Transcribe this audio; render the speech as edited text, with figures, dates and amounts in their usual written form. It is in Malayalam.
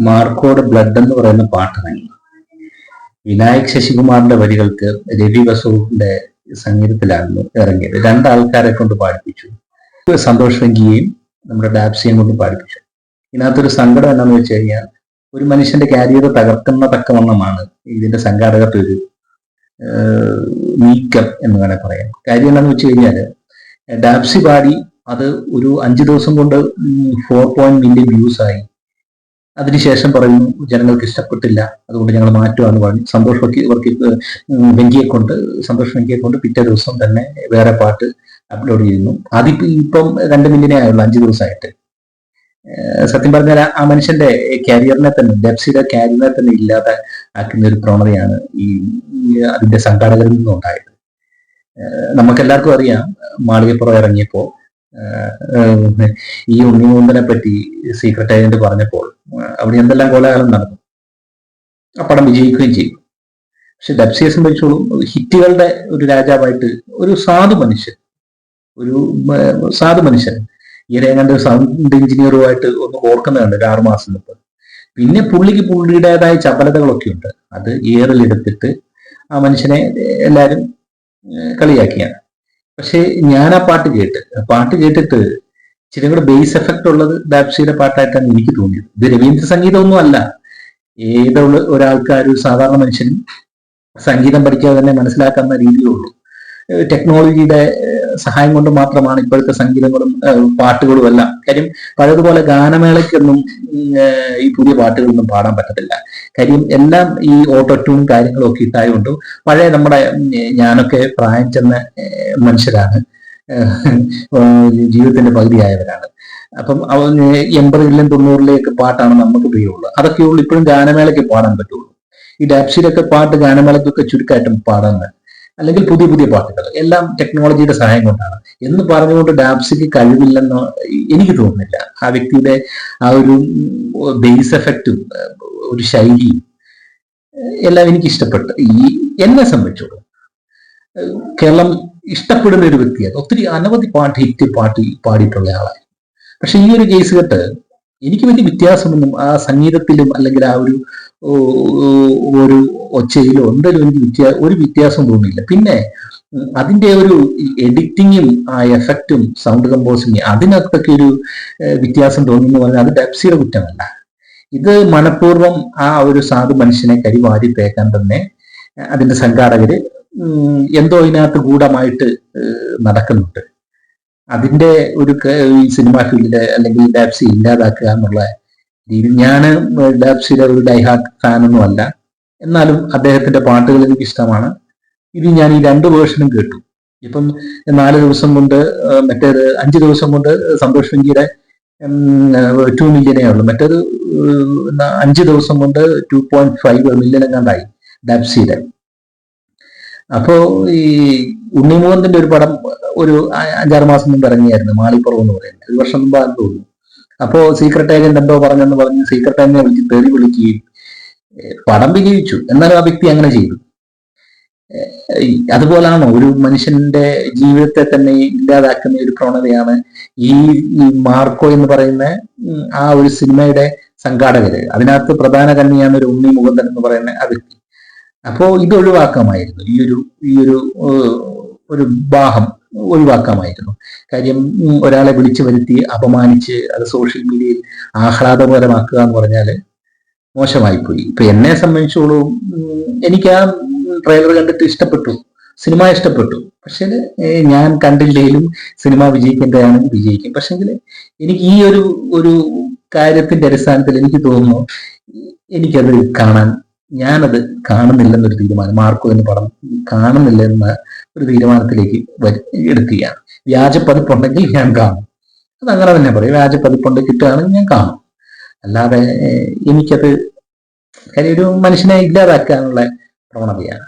മാർക്കോട് ബ്ലഡ് എന്ന് പറയുന്ന പാട്ടിറങ്ങി. വിനായക് ശശികുമാറിന്റെ വരികൾക്ക് രവി ബസൂറിന്റെ സംഗീതത്തിലായിരുന്നു ഇറങ്ങിയത്. രണ്ടാൾക്കാരെ കൊണ്ട് പാടിപ്പിച്ചു. സന്തോഷ് വെങ്കിയെയും നമ്മുടെ ഡാപ്സിയെയും കൊണ്ട് പാടിപ്പിച്ചു. ഇതിനകത്തൊരു സങ്കടം എന്താണെന്ന് വെച്ച് കഴിഞ്ഞാൽ, ഒരു മനുഷ്യന്റെ കാരിയർ തകർക്കുന്ന തക്കവണ്ണമാണ് ഇതിന്റെ സംഘാടകർക്ക് ഒരു നീക്കം എന്ന് വേണേൽ പറയാം. കാര്യം എന്താണെന്ന് വെച്ച് കഴിഞ്ഞാൽ, ഡാപ്സി പാടി അത് ഒരു 5 ദിവസം കൊണ്ട് 4 മില്യൺ വ്യൂസ് ആയി. അതിനുശേഷം പറയുന്നു ജനങ്ങൾക്ക് ഇഷ്ടപ്പെട്ടില്ല, അതുകൊണ്ട് ഞങ്ങൾ മാറ്റുവാന്ന് പറഞ്ഞു. സന്തോഷ് വെങ്കിയെ കൊണ്ട് പിറ്റേ ദിവസം തന്നെ വേറെ പാട്ട് അപ്ലോഡ് ചെയ്യുന്നു. ഇപ്പം 2 മില്യണേ ആയുള്ളൂ 5 ദിവസമായിട്ട്. സത്യം പറഞ്ഞാൽ ആ മനുഷ്യന്റെ കാരിയറിനെ തന്നെ, ഡെപ്സിയുടെ കാരിയറിനെ തന്നെ ഇല്ലാതെ ആക്കുന്ന ഒരു പ്രവണതയാണ് അതിന്റെ സംഘാടകരിൽ നിന്നുണ്ടായത്. നമുക്കെല്ലാവർക്കും അറിയാം, മാളികപ്പുറം ഇറങ്ങിയപ്പോൾ ഈ ഉണ്ണിമൂന്തനെ പറ്റി സീക്രട്ട് ഏജന്റ് പറഞ്ഞപ്പോൾ അവിടെ എന്തെല്ലാം കോലാഹലം നടന്നു. ആ പടം വിജയിക്കുകയും ചെയ്തു. പക്ഷെ ഡെപ്സിയെ സംബന്ധിച്ചോളം ഹിറ്റുകളുടെ ഒരു രാജാവായിട്ട് ഒരു സാധു മനുഷ്യൻ ഈയിടെ കണ്ട് സൗണ്ട് എഞ്ചിനീയറുമായിട്ട് ഒന്ന് ഓർക്കുന്നുണ്ട് 6 മാസം മുമ്പ്. പിന്നെ പുള്ളിയുടേതായ ചപലതകളൊക്കെ ഉണ്ട്. അത് ഏറിലെടുത്തിട്ട് ആ മനുഷ്യനെ എല്ലാവരും കളിയാക്കിയാണ്. പക്ഷെ ഞാൻ ആ പാട്ട് കേട്ടിട്ട് ഇച്ചിരി കൂടെ ബേസ് എഫക്റ്റ് ഉള്ളത് ഡാപ്സിയുടെ പാട്ടായിട്ടാണ് എനിക്ക് തോന്നിയത്. ഇത് രവീന്ദ്ര സംഗീതമൊന്നും അല്ല. ഒരാൾക്കാർ, സാധാരണ മനുഷ്യനും സംഗീതം പഠിക്കാതെ തന്നെ മനസ്സിലാക്കുന്ന രീതിയിലുള്ളൂ. ടെക്നോളജിയുടെ സഹായം കൊണ്ട് മാത്രമാണ് ഇപ്പോഴത്തെ സംഗീതങ്ങളും പാട്ടുകളും എല്ലാം. കാര്യം പഴയതുപോലെ ഗാനമേളയ്ക്കൊന്നും ഈ പുതിയ പാട്ടുകളൊന്നും പാടാൻ പറ്റത്തില്ല. കാര്യം എല്ലാം ഈ ഓട്ടോ ട്യൂൺ കാര്യങ്ങളും ഒക്കെ ഇട്ടായതുകൊണ്ട് പഴയ ഞാനൊക്കെ പ്രായം ചെന്ന മനുഷ്യരാണ്, ജീവിതത്തിന്റെ പകുതിയായവരാണ്. അപ്പം 80-ലെയും 90-ലെയൊക്കെ പാട്ടാണ് നമുക്ക് പ്രിയമുള്ളത്. അതൊക്കെയുള്ളൂ ഇപ്പോഴും ഗാനമേളയ്ക്ക് പാടാൻ പറ്റുള്ളൂ. ഈ ഡാപ്സിയിലൊക്കെ പാട്ട് ഗാനമേളയ്ക്കൊക്കെ ചുരുക്കമായിട്ടും പാടുന്നത്, അല്ലെങ്കിൽ പുതിയ പാട്ടുകൾ എല്ലാം ടെക്നോളജിയുടെ സഹായം കൊണ്ടാണ് എന്ന് പറഞ്ഞുകൊണ്ട് ഡാപ്സിക്ക് കഴിവില്ലെന്ന് എനിക്ക് തോന്നുന്നില്ല. ആ വ്യക്തിയുടെ ആ ഒരു ബേസ് എഫക്റ്റും ഒരു ശൈലിയും എല്ലാം എനിക്ക് ഇഷ്ടപ്പെട്ടു. എന്നെ സംബന്ധിച്ചോളൂ കേരളം ഇഷ്ടപ്പെടുന്ന ഒരു വ്യക്തിയാണ്. ഒത്തിരി അനവധി ഹിറ്റ് പാടിയിട്ടുള്ള ആളാണ്. പക്ഷെ ഈ ഒരു കേസ് കേട്ട് എനിക്ക് വലിയ വ്യത്യാസമൊന്നും ആ സംഗീതത്തിലും അല്ലെങ്കിൽ ആ ഒരു ഒച്ചയിലോ എന്തെങ്കിലും എനിക്ക് ഒരു വ്യത്യാസം തോന്നിയില്ല. പിന്നെ അതിന്റെ ഒരു എഡിറ്റിങ്ങും ആ എഫക്റ്റും സൗണ്ട് കമ്പോസിങ് അതിനകത്തൊക്കെ ഒരു വ്യത്യാസം തോന്നുന്നു പറഞ്ഞാൽ അത് ഡെപ്സിയുടെ കുറ്റമല്ല. ഇത് മനഃപൂർവ്വം ആ ഒരു സാധു മനുഷ്യനെ കരിവാരി തേക്കാൻ തന്നെ അതിന്റെ സംഘാടകര് എന്തോ ഇതിനകത്ത് ഗൂഢമായിട്ട് നടക്കുന്നുണ്ട്. അതിന്റെ ഒരു സിനിമാ ഫീൽഡിലെ അല്ലെങ്കിൽ ഡാപ്സി ഇല്ലാതാക്കുക എന്നുള്ള രീതി. ഞാൻ ഡാപ്സിയുടെ ഒരു ഡൈഹാർട്ട് ഫാനൊന്നും അല്ല, എന്നാലും അദ്ദേഹത്തിന്റെ പാട്ടുകൾ എനിക്ക് ഇഷ്ടമാണ്. ഇത് ഞാൻ ഈ 2 വേർഷനും കേട്ടു. ഇപ്പം 4 ദിവസം കൊണ്ട്, മറ്റേത് 5 ദിവസം കൊണ്ട് സന്തോഷ് വെങ്കിയുടെ 2 മില്യണേ ഉള്ളൂ. മറ്റേത് 5 ദിവസം കൊണ്ട് 2.5 മില്യൺ എങ്ങാണ്ടായി ഡാപ്സിയുടെ. അപ്പോ ഈ ഉണ്ണിമൂഹത്തിന്റെ ഒരു പടം ഒരു 5-6 മാസം മുമ്പ് ഇറങ്ങിയായിരുന്നു, മാളിപ്പുറം എന്ന് പറയുന്നത്. 1 വർഷം മുമ്പാണെന്ന് തോന്നുന്നു. അപ്പോ സീക്രട്ട് ഏജന്റ് എന്തോ പറഞ്ഞെന്ന് പറഞ്ഞ് സീക്രട്ട് ഏജന്റിനെ തെറി വിളിക്കുകയും പടം വിജയിച്ചു. എന്നാലും ആ വ്യക്തി അങ്ങനെ ചെയ്തു. അതുപോലാണോ ഒരു മനുഷ്യന്റെ ജീവിതത്തെ തന്നെ ഇല്ലാതാക്കുന്ന ഒരു പ്രവണതയാണ് ഈ മാർക്കോ എന്ന് പറയുന്ന ആ ഒരു സിനിമയുടെ സംഘാടകര്. അതിനകത്ത് പ്രധാന കണ്ണിയാണ് ഒരു ഉണ്ണി മുകുന്ദൻ എന്ന് പറയുന്ന ആ വ്യക്തി. അപ്പോ ഇത് ഒഴിവാക്കാമായിരുന്നു. ഈ ഒരു ഭാഗം ഒഴിവാക്കാമായിരുന്നു. കാര്യം ഒരാളെ വിളിച്ചു വരുത്തി അപമാനിച്ച് അത് സോഷ്യൽ മീഡിയയിൽ ആഹ്ലാദപരമാക്കുക എന്ന് പറഞ്ഞാല് മോശമായിപ്പോയി. ഇപ്പൊ എന്നെ സംബന്ധിച്ചോളൂ, എനിക്ക് ആ ട്രെയിലർ കണ്ടിട്ട് ഇഷ്ടപ്പെട്ടു, സിനിമ ഇഷ്ടപ്പെട്ടു. പക്ഷെ ഞാൻ കണ്ടില്ലെങ്കിലും സിനിമ വിജയിക്കേണ്ടതാണെങ്കിൽ വിജയിക്കും. പക്ഷെങ്കിൽ എനിക്ക് ഈ ഒരു കാര്യത്തിന്റെ അടിസ്ഥാനത്തിൽ എനിക്ക് തോന്നുന്നു എനിക്കത് ഞാനത് കാണുന്നില്ലെന്നൊരു തീരുമാനം, മാർക്കോ എന്ന് പടം കാണുന്നില്ല എന്ന ഒരു തീരുമാനത്തിലേക്ക് എടുക്കുകയാണ്. വ്യാജപ്പതിപ്പുണ്ടെങ്കിൽ ഞാൻ കാണും, അതങ്ങനെ തന്നെ പറയും. വ്യാജപ്പതിപ്പുണ്ട് കിട്ടുകയാണെങ്കിൽ ഞാൻ കാണും. അല്ലാതെ എനിക്കത് കാര്യം ഒരു മനുഷ്യനെ ഇല്ലാതാക്കാനുള്ള പ്രവണതയാണ്.